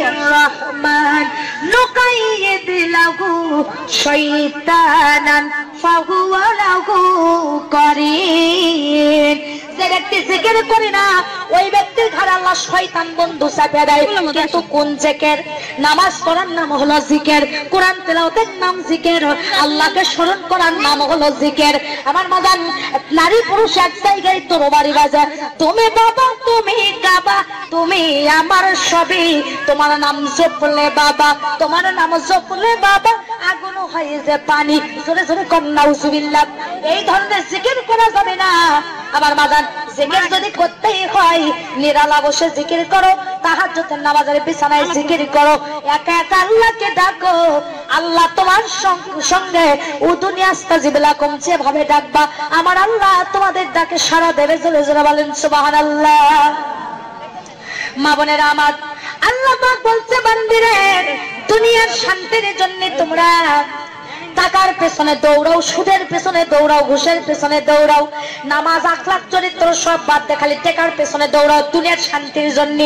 الرحمن نقيد له شيطانا فهو له قرين যে ব্যক্তি জিকির করে না ওই ব্যক্তির ঘরে আল্লাহ শয়তান বন্ধু চাপে দেয় কিন্তু কোন জিকির নামাজ পড়ার নাম হলো জিকির কোরআন তেলাওয়াতের নাম জিকির আল্লাহকে স্মরণ করার নাম হলো জিকির আমার মাদান নারী পুরুষ এক জায়গায় তরবারি বাজায় তুমি বাবা তুমি কাবা তুমি আমার সবই তোমার নাম জপলে বাবা তোমার নাম জপলে বাবা আগুন হয়ে যে পানি জোরে জোরে কর নাউজুবিল্লাহ এই ধরনের জিকির করা যাবে না আমার মাদান জিকির যদি করতেই হয় নিরালা বসে জিকির করো তাহাজ্জুদের নামাজের বিছানায় জিকির করো একা একা আল্লাহকে ডাকো আল্লাহ তোমার সঙ্গে উদুনি আস্তাজিব লাকুম যেভাবে ডাকবা আমার আল্লাহ তোমাদের ডাকে সাড়া দেবে জোরে জোরে বলেন সুবহানাল্লাহ মা বোনেরা আমার আল্লাহ পাক বলছে বান্দিরে দুনিয়ার শান্তির জন্য তোমরা টাকার পেছনে দৌড়াও সুদের পেছনে দৌড়াও ঘুষের পেছনে দৌড়াও নামাজ আখলাক চরিত্র সব বাদ দিয়ে খালি টাকার পেছনে দৌড়াও দুনিয়ার শান্তির জন্য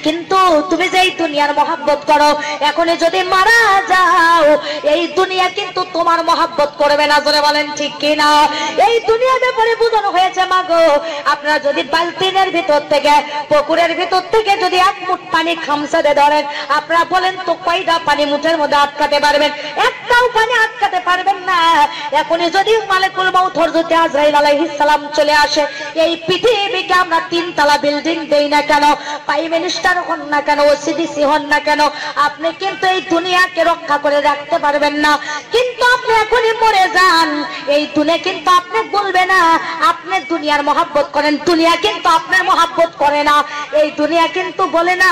কিন্তু তুমি যে এই দুনিয়ার মহব্বত করো এখনই যদি মারা যাও এই দুনিয়া কিন্তু তোমার মহব্বত করবে না জোরে বলেন ঠিক কি না এই দুনিয়ার ব্যাপারে বোঝানো হয়েছে মাগো আপনারা যদি বালতিনের ভিতর থেকে পুকুরের ভিতর থেকে যদি এক মুঠ পানি খামসাতে ধরেন আপনারা বলেন তো কয়টা পানি মুঠের মধ্যে আটকাতে পারবেন একটাও পানি আটকাতে পারবেন না এখনই যদি মালিকুল মউত হযরত আজরাইল আলাইহিস সালাম চলে আসে এই পৃথিবীকে আমরা তিনতলা বিল্ডিং দেই না কেন প্রাইম মিনিস্টার হন না কেন ওসিডিসি হন না কেন আপনি কিন্তু এই দুনিয়াকে রক্ষা করে রাখতে পারবেন না কিন্তু আপনি এখনই মরে যান এই দুনিয়া কিন্তু আপনি বলবে না আপনি দুনিয়ার মহব্বত করেন দুনিয়া কিন্তু আপনার মহব্বত করে না এই দুনিয়া কিন্তু বলে না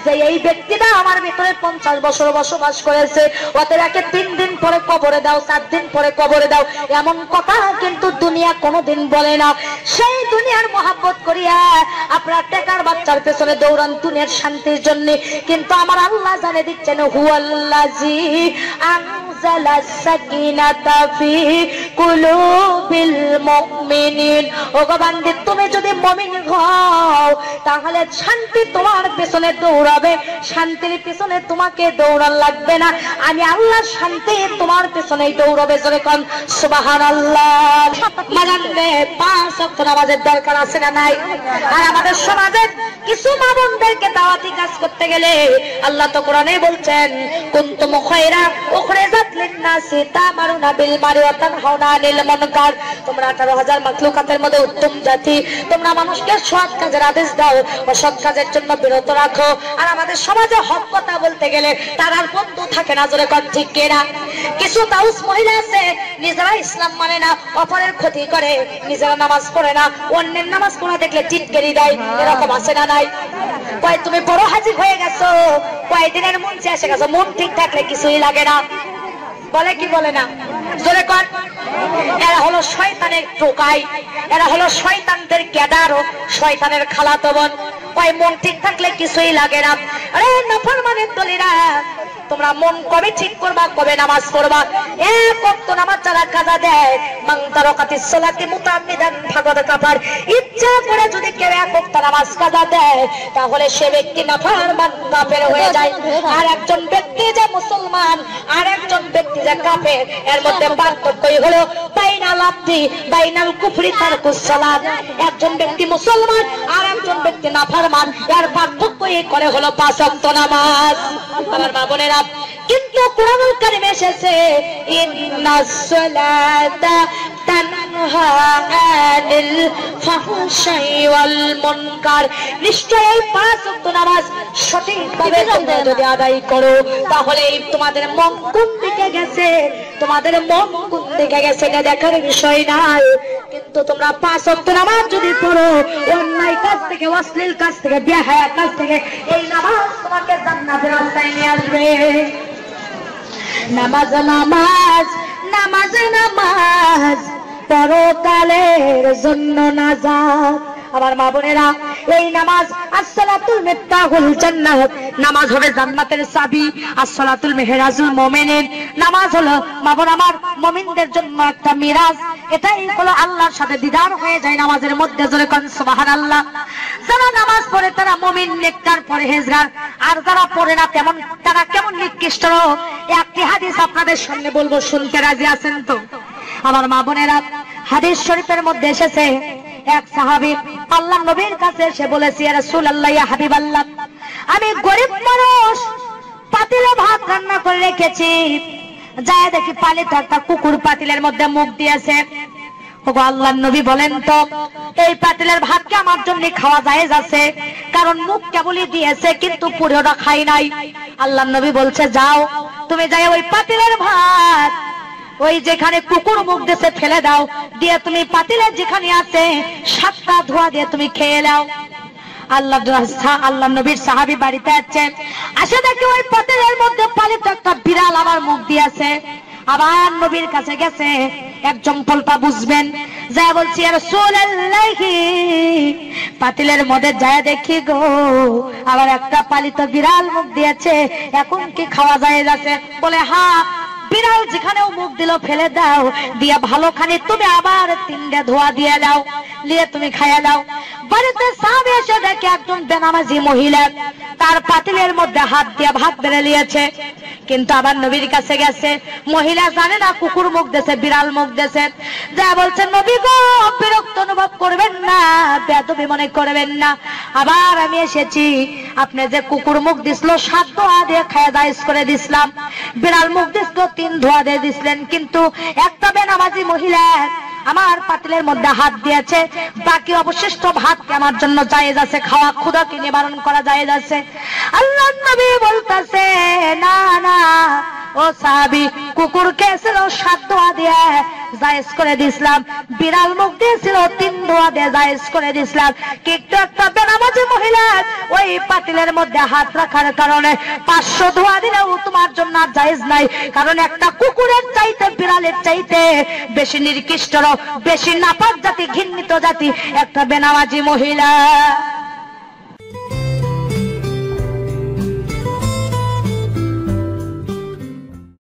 যে এই ব্যক্তিটা আমার ভিতরে 50 বছর বসবাস করেছে ওদের একে 3 দিন পরে কবরে দাও 7 দিন পরে কবরে দাও এমন কথা কিন্তু দুনিয়া কোনোদিন বলে না সেই দুনিয়ার মহব্বত করিয়া আপনারা টাকার বাচ্চার পেছনে দৌড়ান দুনিয়ার শান্তির জন্য কিন্তু আমার আল্লাহ জানে দিচ্ছেন হুয়াল্লাযী আনজালাস সাকিনাতা ফি কুলুবিল মুমিনিন ও বান্দী তুমি যদি মুমিন হও তাহলে শান্তি তোমার পেছনে দৌড়াবে শান্তির পেছনে তোমাকে দৌড়ান লাগবে না আমি আল্লাহ শান্তি তোমার পেছনেই দৌড়াবে জোরে কোন সুবহানাল্লাহ মানলে 5 ওয়াক্ত নামাজের দরকার আছে না নাই আর আমাদের সমাজে কিছু মা বোনদেরকে দাওয়াতি কাজ করতে গেলে আল্লাহ তো কোরআনে বলছেন কুনতুম খায়রা উখরিজাত লিন-নাসি তা'মারুনা বিল মারুফি ওয়া তানহাউনা আনিল মুনকার তোমরা 18000 মাখলুকাতের মধ্যে উত্তম জাতি তোমরা মানুষকে সৎ কাজের আদেশ দাও অসৎ কাজের জন্য বিরত রাখো আর আমাদের সমাজে হক কথা বলতে গেলে তার আর বন্ধু থাকে না জোরে কোন ঠিক কিনা কিছু তাউস মহিলা আছে নিজেরা ইসলাম মানে না অপরের ক্ষতি করে নিজেরা নামাজ পড়ে না অন্যের নামাজ পড়া দেখলে টিটকেরি দেয় এরকম আছে না নাই কয় তুমি বড় হাজি হয়ে গেছো কয়দিনের মন চেয়ে গেছো মন ঠিক থাকলে কিছুই লাগে না বলে কি বলে না জোরে কোন এরা হলো শয়তানের টোকাই এরা হলো শয়তানদের ক্যাডার শয়তানের খালাতো বোন কয় মন ঠিক থাকলে কিছুই লাগে না আরে নাফরমানের দলিরা তোমরা মন কবে ঠিক করবা কবে নামাজ পড়বা এক ওয়াক্ত নামাজ যারা কাজা দেয় মান তারাকাতিস সালাতি মুতাআম্মিদান ফাকাদ কাফার ইচ্ছা করে যদি কেউ এক ওয়াক্ত নামাজ কাজা দেয় তাহলে সে ব্যক্তি নাফরমান কাফের হয়ে যায় আর একজন ব্যক্তি যে মুসলমান আর একজন ব্যক্তি যে কাফের এর মধ্যে পার্থক্যই হলো বাইনাল আবদি বাইনাল কুফরি তারকুস সালাত একজন ব্যক্তি মুসলমান আর একজন ব্যক্তি নাফরমান এর পার্থক্যই করে হলো 5 ওয়াক্ত নামাজ আমার মা বোনেরা কিন্তু কোরআনুল কারীমে এসেছে ইন্নাস সালাতা তানহা আনিল ফাহশাই ওয়াল মুনকার নিশ্চয়ই 5 ওয়াক্ত নামাজ সঠিকভাবে তোমরা যদি আদায় করো তাহলে তোমাদের মন কোন দিকে গেছে তোমাদের মন কোন দিকে গেছে এটা দেখার বিষয় নাই কিন্তু তোমরা 5 ওয়াক্ত নামাজ যদি পড়ো অন্যায় কাজ থেকে অশ্লীল কাজ থেকে বেহায়া কাজ থেকে এই নামাজ তোমাকে জান্নাতের রাস্তায় নিয়ে আসবে নামাজ নামাজ নামাজ নামাজ পরকালের জন্য নাজাত আমার মা বোনেরা এই নামাজ আসসালাতুল মিফতাহুল জান্নাত নামাজ হবে জান্নাতের চাবি। আসসালাতুল মেহরাজুল মুমিনিন, নামাজ হলো মাবন আমার মুমিনদের জন্য একটা মিরাজ। এটাই হলো আল্লাহর সাথে দিদার হয়ে যায় নামাজের মধ্যে। জোরে কোন সুবহানাল্লাহ। যারা নামাজ পড়ে তারা মুমিন, নেককার, পরহেজগার। আর যারা পড়ে না তেমন তারা কেমন নিকৃষ্ট। একটি হাদিস আপনাদের সামনে বলবো, শুনতে রাজি আছেন তো আমার মা বোনেরা? হাদিস শরীফের মধ্যে এসেছে এক সাহাবী আল্লাহর নবীর কাছে এসে বলেছে, ইয়া রাসূলুল্লাহ, ইয়া হাবিবাল্লাহ, আমি গরিব মানুষ, পাতিলে ভাত রান্না করে রেখেছি, যায় দেখি পালিত একটা কুকুর পাতিলের মধ্যে মুখ দিয়েছে। ওগো আল্লাহর নবী বলেন তো, এই পাতিলের ভাত কি আমার জন্য খাওয়া জায়েজ আছে? কারণ মুখ কেবলই দিয়েছে কিন্তু পুরোটা খাই নাই। আল্লাহর নবী বলছে, যাও তুমি যাই ওই পাতিলের ভাত ওই যেখানে কুকুর মুখ দিয়েছে ফেলে দাও, দিয়ে তুমি পাতিলের যেখানে আছে 7টা ধোয়া দিয়ে তুমি খেয়ে নাও। আল্লাহ নবীর সাহাবী বাড়িতে আছেন, আসে দেখি ওই পাতিলের মধ্যে পালিত একটা বিড়াল আমার মুখ দিয়েছে। আবার নবীর কাছে গেছে, একজন পল্পা বুঝবেন, যা বলছি, ইয়া রাসূলুল্লাহ, পাতিলের মধ্যে যায় দেখি গো আবার একটা পালিত বিড়াল মুখ দিয়েছে, এখন কি খাওয়া যায়? যাচ্ছে বলে, হ্যাঁ, বিড়াল যেখানেও মুখ দিল ফেলে দাও, দিয়া ভালো খানি তুমি আবার 3টা ধোয়া দিয়ে দাও, নিয়ে তুমি খাইয়া দাও। বাড়িতে সাহাবী এসে দেখে একজন বেনামাজি মহিলা তার পাতিলের মধ্যে হাত দিয়ে ভাত বেড়ে নিয়েছে। কিন্তু আবার নবীর কাছে গেছে, মহিলা জানে না কুকুর মুখ দিয়েছে, বিড়াল মুখ দিয়েছে। যা বলছে, নবী গো, বিরক্ত অনুভব করবেন না, বেয়াদবি মনে করবেন না, আবার আমি এসেছি, আপনি যে কুকুর মুখ দিছিল 7 ধোয়া দিয়ে খাওয়া জায়েজ করে দিছিলাম, বিড়াল মুখ দিছিল 3 ধোয়া দিয়ে দিছিলেন, কিন্তু একটা বেনামাজি মহিলা আমার পাতিলের মধ্যে হাত দিয়েছে, বাকি অবশিষ্ট ভাত আমার জন্য জায়েজ আছে, খাওয়া ক্ষুধাকে নিবারণ করা জায়েজ আছে। আল্লাহর নবী বলতেছে, না না ও সাহাবী, কুকুর খেয়েছিল 7 ধোয়া দিয়ে জায়েজ করে দিছিলাম, বিড়াল মুখ দিয়েছিল 3 ধোয়া দিয়ে জায়েজ করে দিছিলাম, কিন্তু একটা বেনামাজি মহিলা ওই পাতিলের মধ্যে হাত রাখার কারণে 500 ধোয়া দিলেও তোমার জন্য জায়েজ নাই। কারণ একটা কুকুরের চাইতে, বিড়ালের চাইতে বেশি নিকৃষ্ট, বেশি নাপাক জাতি, ঘৃণিত জাতি একটা বেনামাজি মহিলা।